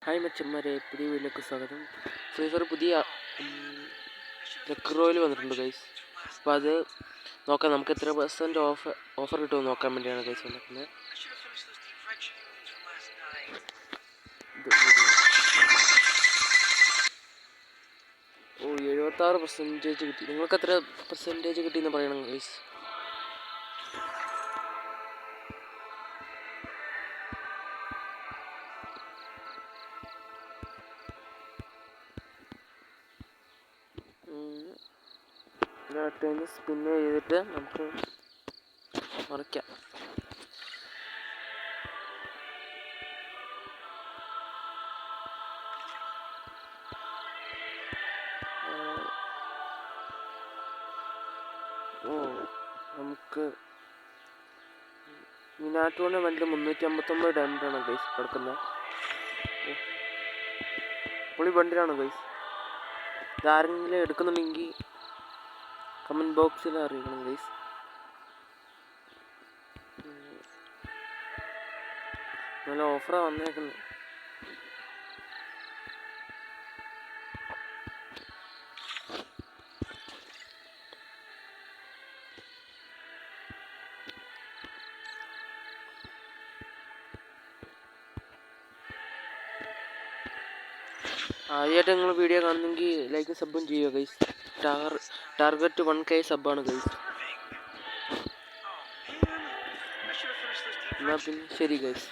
Hi മച്ചന്മാരെ, പുതിയ വീഡിയോയിലേക്ക് സ്വാഗതം. ഫ്രീ ഫയർ പുതിയ ലക്ക് റോയൽ വന്നിട്ടുണ്ട് ഗൈസ്. അപ്പോൾ അത് നോക്കാം, നമുക്ക് എത്ര % ഓഫർ കിട്ടുമെന്ന് നോക്കാൻ വേണ്ടിയാണ് ഗൈസ് വന്നിട്ടുള്ളത്. ഓ 76% കിട്ടി. നിങ്ങൾക്ക് എത്ര % കിട്ടിയെന്ന് പറയണം ഗൈസ്. സ്പിൻ ചെയ്തിട്ട് നമുക്ക് മറിക്കാം. നമുക്ക് മിനാറ്റോടെ വണ്ടി 359 ഡയമണ്ടാണ് ഗൈസ് കിടക്കുന്നത്. പൊളി വണ്ടിയാണ് ഗൈസ്. ഇതാരെങ്കിലും എടുക്കുന്നുണ്ടെങ്കിൽ കമൻറ്റ് ബോക്സിൽ അറിയിക്കണം ഗൈസ്. നല്ല ഓഫറാണ് വന്നേക്കുന്നത്. ആദ്യമായിട്ട് നിങ്ങൾ വീഡിയോ കാണുന്നെങ്കിൽ ലൈക്കും സബും ചെയ്യുക ഗൈസ്. Target 1K സബ്ബാണ് guys. എന്നാൽ പിന്നെ ശരി ഗൈസ്.